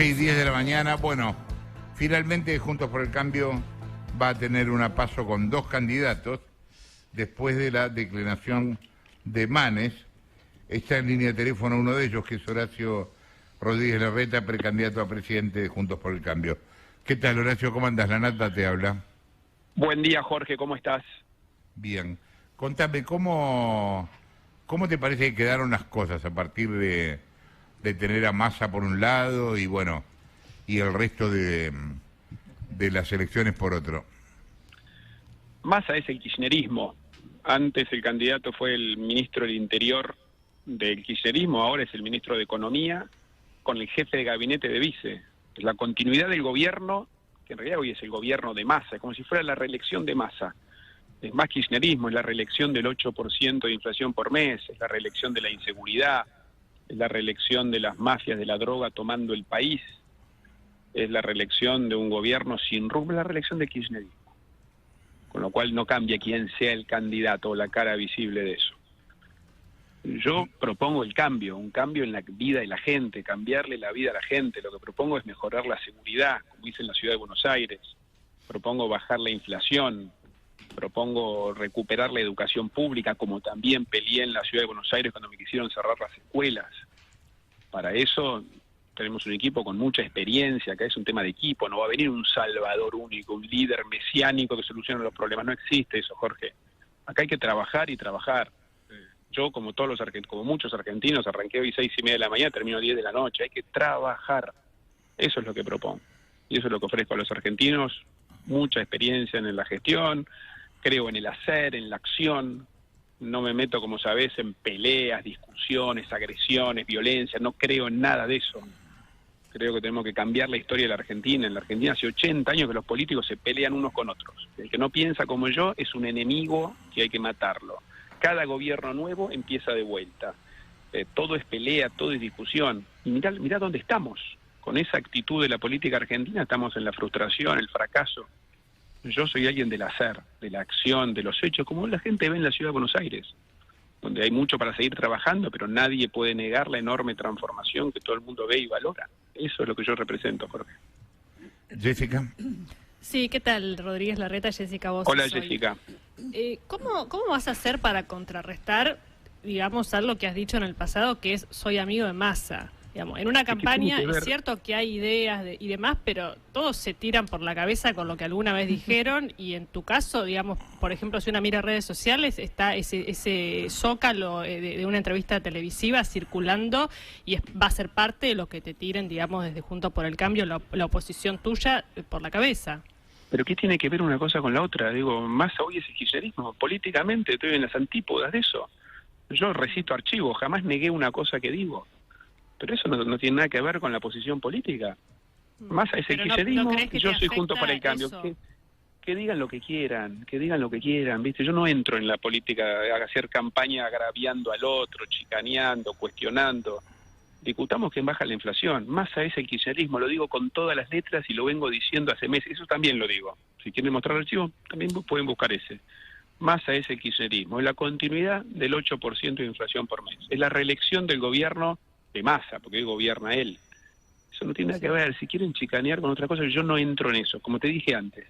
11:10 de la mañana. Bueno, finalmente Juntos por el Cambio va a tener una PASO con 2 candidatos después de la declinación de Manes. Está en línea de teléfono uno de ellos, que es Horacio Rodríguez Larreta, precandidato a presidente de Juntos por el Cambio. ¿Qué tal, Horacio? ¿Cómo andas? La Nata te habla. Buen día, Jorge, ¿cómo estás? Bien. Contame, ¿cómo te parece que quedaron las cosas a partir de tener a Massa por un lado y bueno, y el resto de las elecciones por otro? Massa es el kirchnerismo. Antes el candidato fue el ministro del Interior del kirchnerismo, ahora es el ministro de Economía con el jefe de gabinete de vice. Es la continuidad del gobierno, que en realidad hoy es el gobierno de Massa, como si fuera la reelección de Massa. Es más kirchnerismo, es la reelección del 8% de inflación por mes, es la reelección de la inseguridad, es la reelección de las mafias de la droga tomando el país, es la reelección de un gobierno sin rumbo, es la reelección de kirchnerismo. Con lo cual no cambia quién sea el candidato o la cara visible de eso. Yo propongo el cambio, un cambio en la vida de la gente, cambiarle la vida a la gente. Lo que propongo es mejorar la seguridad, como hice en la ciudad de Buenos Aires. Propongo bajar la inflación. Propongo recuperar la educación pública, como también peleé en la ciudad de Buenos Aires cuando me quisieron cerrar las escuelas. Para eso tenemos un equipo con mucha experiencia, acá es un tema de equipo, no va a venir un salvador único, un líder mesiánico que solucione los problemas, no existe eso, Jorge. Acá hay que trabajar y trabajar. Yo, como todos como muchos argentinos, arranqué hoy 6:30 de la mañana, termino 10 de la noche, hay que trabajar. Eso es lo que propongo. Y eso es lo que ofrezco a los argentinos, mucha experiencia en la gestión, creo en el hacer, en la acción. No me meto, como sabés, en peleas, discusiones, agresiones, violencia, no creo en nada de eso. Creo que tenemos que cambiar la historia de la Argentina. En la Argentina hace 80 años que los políticos se pelean unos con otros. El que no piensa como yo es un enemigo que hay que matarlo. Cada gobierno nuevo empieza de vuelta. Todo es pelea, todo es discusión. Y mirá dónde estamos. Con esa actitud de la política argentina estamos en la frustración, el fracaso. Yo soy alguien del hacer, de la acción, de los hechos, como la gente ve en la ciudad de Buenos Aires, donde hay mucho para seguir trabajando, pero nadie puede negar la enorme transformación que todo el mundo ve y valora. Eso es lo que yo represento, Jorge. Jessica. Sí, ¿qué tal? Rodríguez Larreta, Jessica, vos. Hola, Jessica. ¿Cómo vas a hacer para contrarrestar, digamos, algo que has dicho en el pasado, que es soy amigo de Massa? Digamos, en una campaña es cierto que hay ideas y demás, pero todos se tiran por la cabeza con lo que alguna vez dijeron y en tu caso, digamos, por ejemplo, si una mira redes sociales, está ese zócalo de una entrevista televisiva circulando y va a ser parte de lo que te tiren, digamos, desde Juntos por el Cambio, la oposición tuya por la cabeza. ¿Pero qué tiene que ver una cosa con la otra? Digo, Massa hoy es el kirchnerismo. Políticamente estoy en las antípodas de eso. Yo recito archivos, jamás negué una cosa que digo. Pero eso no tiene nada que ver con la posición política. Massa es el kirchnerismo, yo soy Juntos por el Cambio. Que digan lo que quieran, ¿viste? Yo no entro en la política a hacer campaña agraviando al otro, chicaneando, cuestionando. Discutamos que baja la inflación. Massa es el kirchnerismo, lo digo con todas las letras y lo vengo diciendo hace meses. Eso también lo digo. Si quieren mostrar el archivo, también pueden buscar ese. Massa es el kirchnerismo, es la continuidad del 8% de inflación por mes. Es la reelección del gobierno de Massa, porque hoy gobierna él. Eso no tiene nada que ver. Si quieren chicanear con otra cosa, yo no entro en eso. Como te dije antes,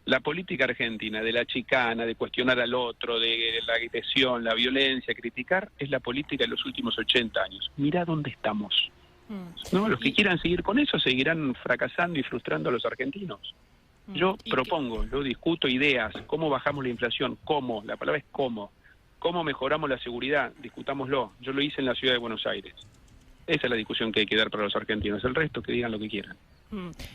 la política argentina de la chicana, de cuestionar al otro, de la agresión, la violencia, criticar, es la política de los últimos 80 años. Mirá dónde estamos. ¿No? Los que quieran seguir con eso seguirán fracasando y frustrando a los argentinos. Yo propongo, yo discuto ideas, cómo bajamos la inflación, cómo, la palabra es cómo mejoramos la seguridad, discutámoslo. Yo lo hice en la ciudad de Buenos Aires. Esa es la discusión que hay que dar para los argentinos. El resto que digan lo que quieran.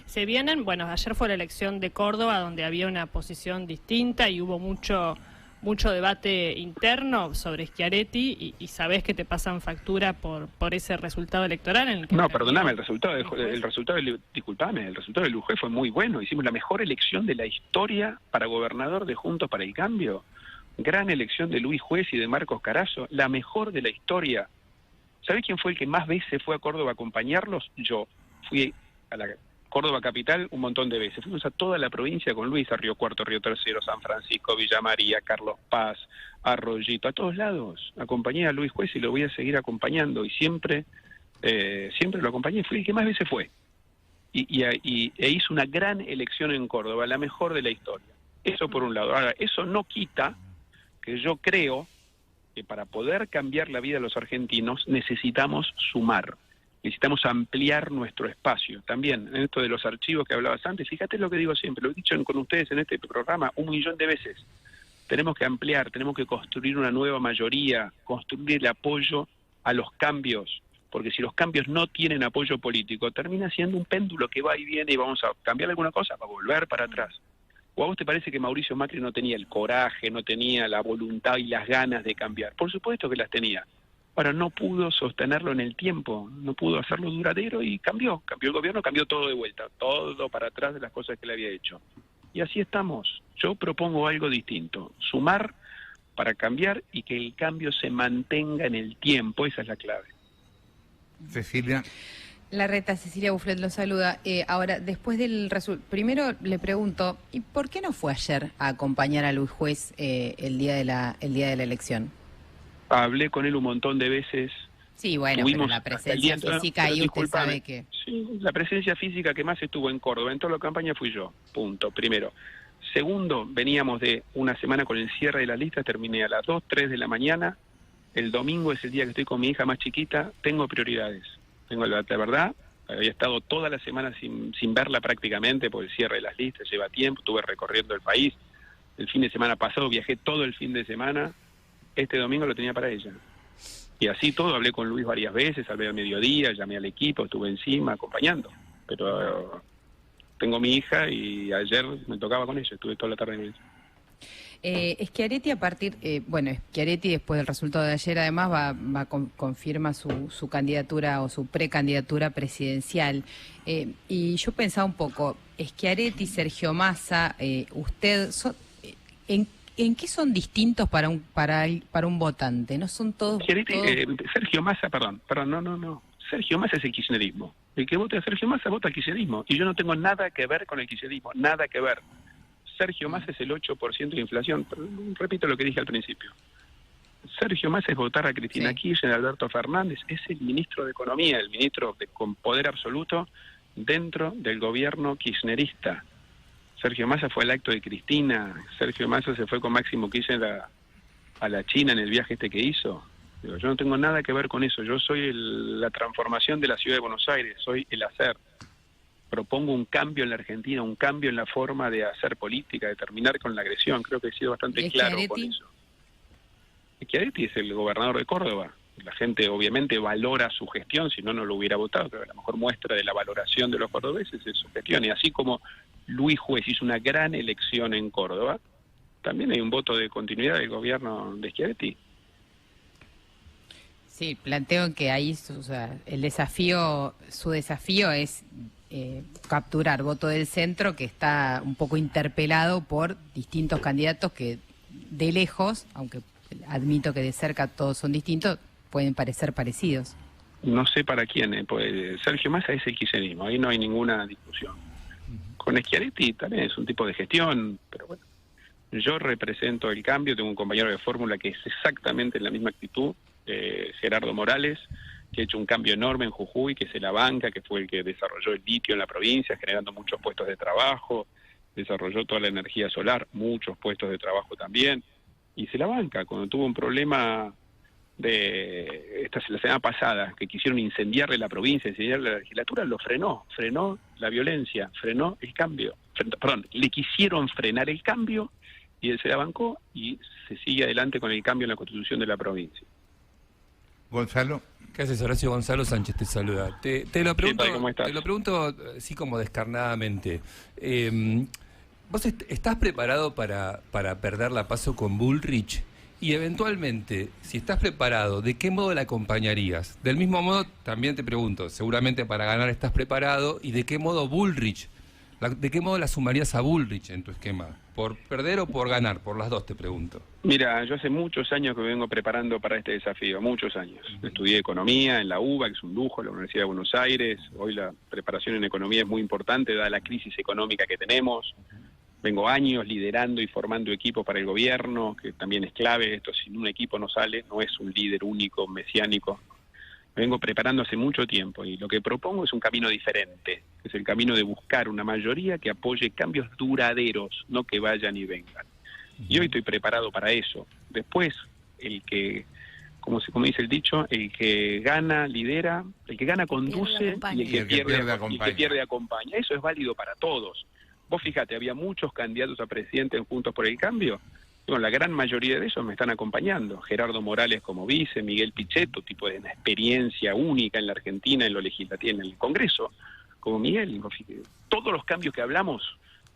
Se vienen, bueno, ayer fue la elección de Córdoba donde había una posición distinta y hubo mucho debate interno sobre Schiaretti y sabés que te pasan factura por ese resultado electoral. En el que perdóname, el resultado del UJE fue muy bueno. Hicimos la mejor elección de la historia para gobernador de Juntos para el Cambio. Gran elección de Luis Juez y de Marcos Carazo, la mejor de la historia. ¿Sabés quién fue el que más veces fue a Córdoba a acompañarlos? Yo. Fui a la Córdoba capital un montón de veces. Fuimos a toda la provincia con Luis, a Río Cuarto, Río Tercero, San Francisco, Villa María, Carlos Paz, Arroyito, a todos lados. Acompañé a Luis Juez y lo voy a seguir acompañando. Y siempre lo acompañé. Fui el que más veces fue. e hizo una gran elección en Córdoba, la mejor de la historia. Eso por un lado. Ahora, eso no quita que yo creo que para poder cambiar la vida de los argentinos necesitamos sumar, necesitamos ampliar nuestro espacio. También, en esto de los archivos que hablabas antes, fíjate lo que digo siempre, lo he dicho con ustedes en este programa 1.000.000 de veces. Tenemos que ampliar, tenemos que construir una nueva mayoría, construir el apoyo a los cambios, porque si los cambios no tienen apoyo político, termina siendo un péndulo que va y viene y vamos a cambiar alguna cosa para volver para atrás. ¿O a vos te parece que Mauricio Macri no tenía el coraje, no tenía la voluntad y las ganas de cambiar? Por supuesto que las tenía. Ahora, no pudo sostenerlo en el tiempo, no pudo hacerlo duradero y cambió el gobierno, cambió todo de vuelta, todo para atrás de las cosas que le había hecho. Y así estamos. Yo propongo algo distinto, sumar para cambiar y que el cambio se mantenga en el tiempo, esa es la clave. Cecilia. Larreta, Cecilia Bufflet lo saluda. Ahora, después del resultado, primero le pregunto, ¿y por qué no fue ayer a acompañar a Luis Juez el día de la elección? Hablé con él un montón de veces. Sí, bueno, pero la presencia física ahí usted sabe que... Sí, la presencia física que más estuvo en Córdoba en toda la campaña fui yo, punto, primero. Segundo, veníamos de una semana con el cierre de las listas, terminé a las 2, 3 de la mañana, el domingo es el día que estoy con mi hija más chiquita, tengo prioridades. Tengo la verdad, había estado toda la semana sin verla prácticamente, porque el cierre de las listas lleva tiempo, estuve recorriendo el país, el fin de semana pasado viajé todo el fin de semana, este domingo lo tenía para ella. Y así todo, hablé con Luis varias veces, hablé al mediodía, llamé al equipo, estuve encima acompañando. Pero tengo mi hija y ayer me tocaba con ella, estuve toda la tarde en ella. Schiaretti Schiaretti después del resultado de ayer además confirma su candidatura o su precandidatura presidencial. Y yo pensaba un poco, Schiaretti, Sergio Massa, usted, ¿en qué son distintos para un votante? ¿No son todos...? Sergio Massa, perdón, no. Sergio Massa es el kirchnerismo. El que vota a Sergio Massa vota al kirchnerismo. Y yo no tengo nada que ver con el kirchnerismo, nada que ver. Sergio Massa es el 8% de inflación. Repito lo que dije al principio. Sergio Massa es votar a Cristina Kirchner, a Alberto Fernández. Es el ministro de Economía, el ministro con poder absoluto dentro del gobierno kirchnerista. Sergio Massa fue al acto de Cristina, Sergio Massa se fue con Máximo Kirchner a la China en el viaje que hizo. Digo, yo no tengo nada que ver con eso, yo soy la transformación de la ciudad de Buenos Aires, soy el hacer. Propongo un cambio en la Argentina, un cambio en la forma de hacer política, de terminar con la agresión, creo que he sido bastante claro con eso. Schiaretti es el gobernador de Córdoba, la gente obviamente valora su gestión, si no, no lo hubiera votado, pero la mejor muestra de la valoración de los cordobeses es su gestión, y así como Luis Juez hizo una gran elección en Córdoba, también hay un voto de continuidad del gobierno de Schiaretti. Sí, planteo que ahí su desafío es capturar voto del centro que está un poco interpelado por distintos candidatos que de lejos, aunque admito que de cerca todos son distintos, pueden parecer parecidos. No sé para quién, pues Sergio Massa es el kirchnerismo, ahí no hay ninguna discusión. Con Schiaretti también es un tipo de gestión, pero bueno, yo represento el cambio, tengo un compañero de fórmula que es exactamente en la misma actitud, Gerardo Morales, que ha hecho un cambio enorme en Jujuy, que se la banca, que fue el que desarrolló el litio en la provincia, generando muchos puestos de trabajo, desarrolló toda la energía solar, muchos puestos de trabajo también, y se la banca. Cuando tuvo un problema la semana pasada, que quisieron incendiarle la provincia, incendiarle la legislatura, lo frenó la violencia, frenó el cambio, le quisieron frenar el cambio y él se la bancó y se sigue adelante con el cambio en la constitución de la provincia. Gonzalo. ¿Qué haces, Horacio? Gonzalo Sánchez te saluda. Te lo pregunto, ¿cómo estás? te lo pregunto así como descarnadamente. ¿Vos estás preparado para perder la PASO con Bullrich? Y eventualmente, si estás preparado, ¿de qué modo la acompañarías? Del mismo modo, también te pregunto, seguramente para ganar estás preparado, ¿y de qué modo Bullrich? ¿De qué modo la sumarías a Bullrich en tu esquema? ¿Por perder o por ganar? Por las dos te pregunto. Mira, yo hace muchos años que me vengo preparando para este desafío, muchos años. Estudié economía en la UBA, que es un lujo, en la Universidad de Buenos Aires. Hoy la preparación en economía es muy importante, dada la crisis económica que tenemos. Vengo años liderando y formando equipos para el gobierno, que también es clave. Esto, sin un equipo no sale, no es un líder único, mesiánico. Me vengo preparando hace mucho tiempo y lo que propongo es un camino diferente, que es el camino de buscar una mayoría que apoye cambios duraderos, no que vayan y vengan. Y hoy estoy preparado para eso. Después, el que, como dice el dicho, el que gana lidera, el que gana conduce y el que pierde acompaña. Eso es válido para todos. Vos fíjate, había muchos candidatos a presidente en Juntos por el Cambio. Bueno, la gran mayoría de esos me están acompañando. Gerardo Morales como vice, Miguel Pichetto, tipo de una experiencia única en la Argentina, en lo legislativo, en el Congreso, como Miguel. Todos los cambios que hablamos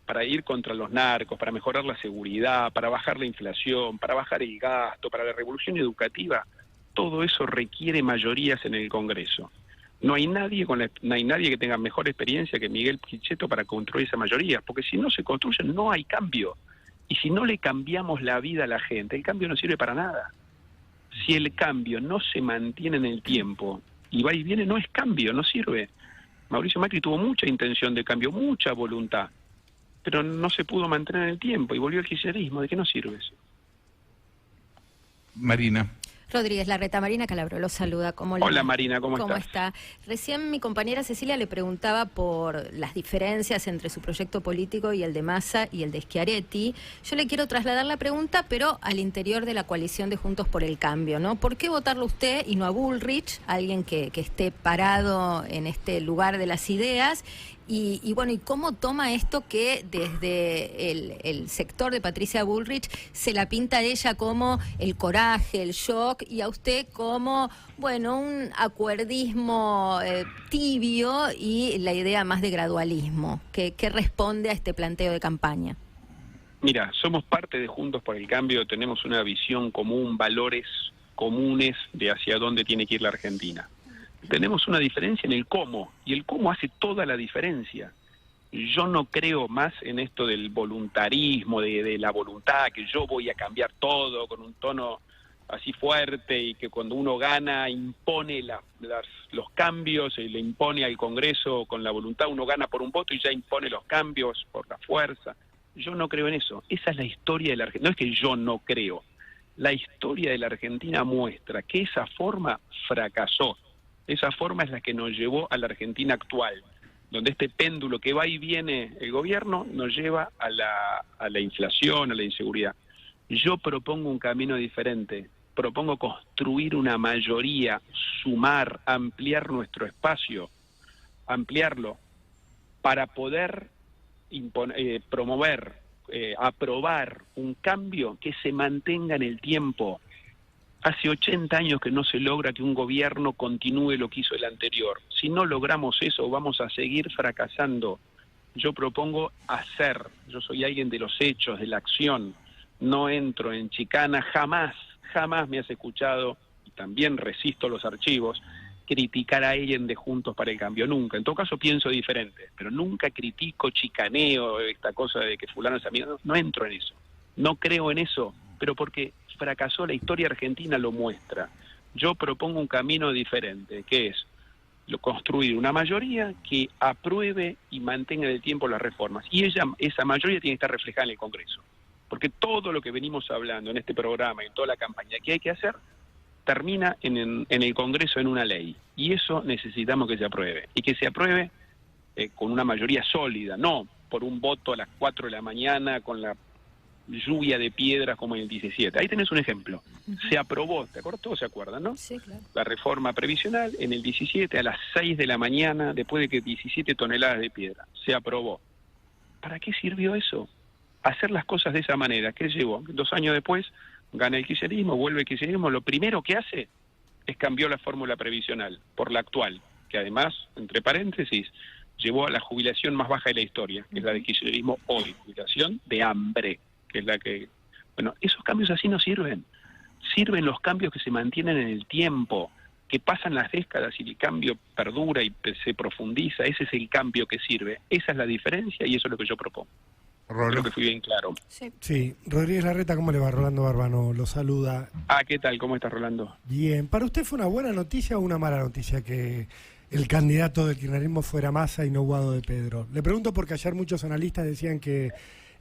para ir contra los narcos, para mejorar la seguridad, para bajar la inflación, para bajar el gasto, para la revolución educativa, todo eso requiere mayorías en el Congreso. No hay nadie que tenga mejor experiencia que Miguel Pichetto para construir esa mayoría, porque si no se construyen no hay cambio. Y si no le cambiamos la vida a la gente, el cambio no sirve para nada. Si el cambio no se mantiene en el tiempo y va y viene, no es cambio, no sirve. Mauricio Macri tuvo mucha intención de cambio, mucha voluntad, pero no se pudo mantener en el tiempo y volvió al kirchnerismo. ¿De qué nos sirve eso? Marina. Rodríguez Larreta, Marina Calabro lo saluda. Hola Marina, ¿cómo está? Recién mi compañera Cecilia le preguntaba por las diferencias entre su proyecto político y el de Massa y el de Schiaretti. Yo le quiero trasladar la pregunta, pero al interior de la coalición de Juntos por el Cambio, ¿no? ¿Por qué votarlo usted y no a Bullrich, alguien que esté parado en este lugar de las ideas? Y bueno, ¿y cómo toma esto que desde el sector de Patricia Bullrich se la pinta a ella como el coraje, el shock, y a usted como, bueno, un acuerdismo tibio y la idea más de gradualismo? ¿Qué responde a este planteo de campaña? Mira, somos parte de Juntos por el Cambio, tenemos una visión común, valores comunes de hacia dónde tiene que ir la Argentina. Tenemos una diferencia en el cómo, y el cómo hace toda la diferencia. Yo no creo más en esto del voluntarismo, de la voluntad, que yo voy a cambiar todo con un tono así fuerte y que cuando uno gana impone los cambios, y le impone al Congreso con la voluntad, uno gana por un voto y ya impone los cambios por la fuerza. Yo no creo en eso. Esa es la historia de la Argentina. No es que yo no creo. La historia de la Argentina muestra que esa forma fracasó. Esa forma es la que nos llevó a la Argentina actual, donde este péndulo que va y viene el gobierno nos lleva a la inflación, a la inseguridad. Yo propongo un camino diferente, propongo construir una mayoría, sumar, ampliar nuestro espacio, ampliarlo, para poder promover, aprobar un cambio que se mantenga en el tiempo. Hace 80 años que no se logra que un gobierno continúe lo que hizo el anterior. Si no logramos eso, vamos a seguir fracasando. Yo propongo hacer. Yo soy alguien de los hechos, de la acción. No entro en chicana, jamás me has escuchado, y también resisto los archivos, criticar a alguien de Juntos para el Cambio, nunca. En todo caso pienso diferente, pero nunca critico, chicaneo, esta cosa de que fulano es amigo. No entro en eso. No creo en eso, pero porque fracasó, la historia argentina lo muestra. Yo propongo un camino diferente, que es construir una mayoría que apruebe y mantenga en el tiempo las reformas. Y esa mayoría tiene que estar reflejada en el Congreso. Porque todo lo que venimos hablando en este programa y en toda la campaña que hay que hacer, termina en el Congreso en una ley. Y eso necesitamos que se apruebe. Y que se apruebe con una mayoría sólida, no por un voto a las 4 de la mañana con la lluvia de piedras como en el 17. Ahí tenés un ejemplo. Se aprobó, ¿te acuerdas? Todos se acuerdan, ¿no? Sí, claro. La reforma previsional en el 17 a las 6 de la mañana, después de que 17 toneladas de piedra. Se aprobó. ¿Para qué sirvió eso? Hacer las cosas de esa manera. ¿Qué llevó? 2 años después gana el kirchnerismo, vuelve el kirchnerismo. Lo primero que hace es cambiar la fórmula previsional por la actual, que además, entre paréntesis, llevó a la jubilación más baja de la historia, que es la del kirchnerismo hoy, jubilación de hambre, que es la que... Bueno, esos cambios así no sirven. Sirven los cambios que se mantienen en el tiempo, que pasan las décadas y el cambio perdura y se profundiza. Ese es el cambio que sirve. Esa es la diferencia y eso es lo que yo propongo. Creo que fui bien claro. Sí, Rodríguez Larreta, ¿cómo le va? Rolando Barbano lo saluda. ¿Qué tal? ¿Cómo estás, Rolando? Bien. ¿Para usted fue una buena noticia o una mala noticia que el candidato del kirchnerismo fuera Massa y no Guado de Pedro? Le pregunto porque ayer muchos analistas decían que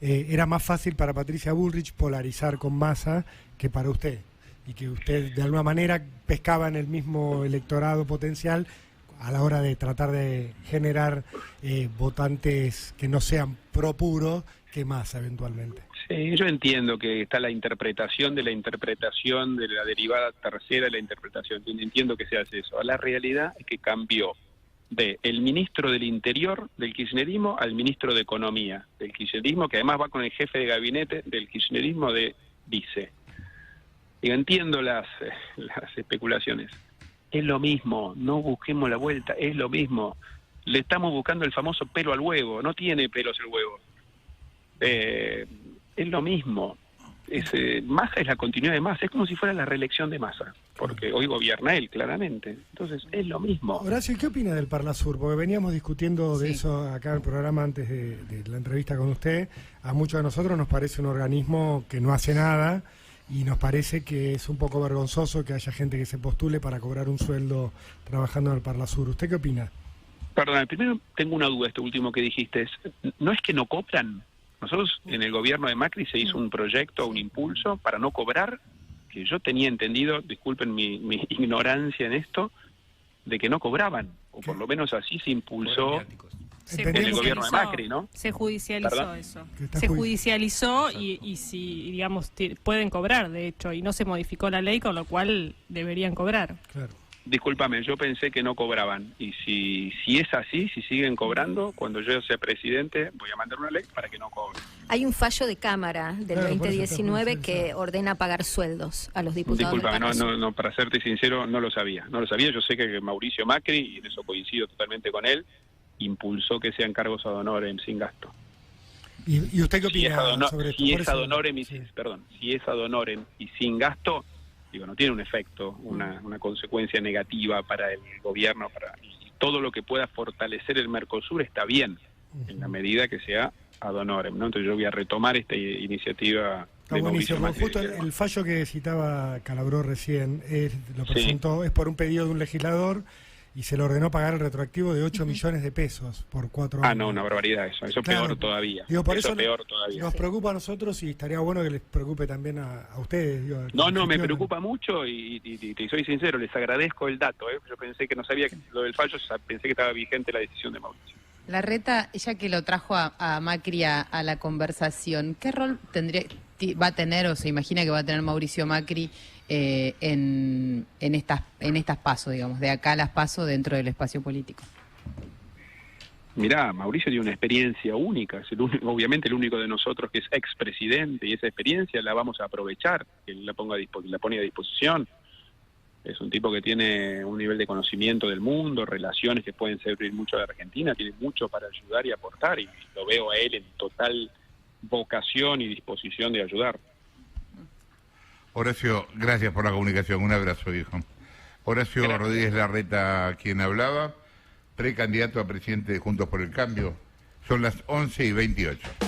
era más fácil para Patricia Bullrich polarizar con Massa que para usted, y que usted de alguna manera pescaba en el mismo electorado potencial a la hora de tratar de generar votantes que no sean pro puro que Massa eventualmente. Sí, yo entiendo que está la interpretación de la derivada tercera de la interpretación. Entiendo que se hace eso. La realidad es que cambió de el ministro del Interior del kirchnerismo al ministro de Economía del kirchnerismo, que además va con el jefe de gabinete del kirchnerismo de vice. Digo, entiendo las especulaciones. Es lo mismo, no busquemos la vuelta, es lo mismo. Le estamos buscando el famoso pelo al huevo, no tiene pelos el huevo. Es lo mismo. Massa es la continuidad de Massa, es como si fuera la reelección de Massa, porque hoy gobierna él, claramente. Entonces, es lo mismo. Horacio, ¿qué opina del Parlasur? Porque veníamos discutiendo de eso acá en el programa antes de la entrevista con usted. A muchos de nosotros nos parece un organismo que no hace nada y nos parece que es un poco vergonzoso que haya gente que se postule para cobrar un sueldo trabajando en el Parlasur. ¿Usted qué opina? Perdón, primero tengo una duda, esto último que dijiste. ¿No es que no cobran? Nosotros en el gobierno de Macri se hizo un proyecto, un impulso para no cobrar, que yo tenía entendido, disculpen mi ignorancia en esto, de que no cobraban, o por lo menos así se impulsó en el gobierno de Macri, ¿no? Se judicializó. ¿Perdón? Eso. Se judicializó judicializó y si, digamos, pueden cobrar, de hecho, y no se modificó la ley, con lo cual deberían cobrar. Claro. Discúlpame, yo pensé que no cobraban. Y si es así, si siguen cobrando, cuando yo sea presidente, voy a mandar una ley para que no cobren. Hay un fallo de Cámara del 2019 que ordena pagar sueldos a los diputados. Discúlpame, no, para serte sincero, no lo sabía. No lo sabía, yo sé que Mauricio Macri, y en eso coincido totalmente con él, impulsó que sean cargos ad honorem sin gasto. ¿Y usted qué opina sobre esto? Si es ad honorem y sin gasto, digo, no tiene un efecto, una consecuencia negativa para el gobierno, y todo lo que pueda fortalecer el Mercosur está bien, en la medida que sea ad honorem, ¿no? Entonces yo voy a retomar esta iniciativa de Mauricio Macri. Justo el fallo que citaba Calabró recién, lo presentó, es por un pedido de un legislador y se le ordenó pagar el retroactivo de 8 millones de pesos por 4 años. Ah, no, una barbaridad eso Claro. Peor todavía. Digo, por eso eso peor todavía. Nos preocupa a nosotros y estaría bueno que les preocupe también a ustedes. Digo, No, me preocupa mucho y te soy sincero, les agradezco el dato. Yo pensé que no sabía que lo del fallo, pensé que estaba vigente la decisión de Mauricio. Larreta, ya que lo trajo a Macri a la conversación, ¿qué rol va a tener o se imagina que va a tener Mauricio Macri en estas PASO, digamos, de acá a las PASO dentro del espacio político? Mirá, Mauricio tiene una experiencia única, es obviamente el único de nosotros que es expresidente, y esa experiencia la vamos a aprovechar, que la pone a disposición. Es un tipo que tiene un nivel de conocimiento del mundo, relaciones que pueden servir mucho a la Argentina, tiene mucho para ayudar y aportar, y lo veo a él en total vocación y disposición de ayudar. Horacio, gracias por la comunicación, un abrazo, viejo. Horacio Rodríguez Larreta, quien hablaba, precandidato a presidente de Juntos por el Cambio. Son las 11:28.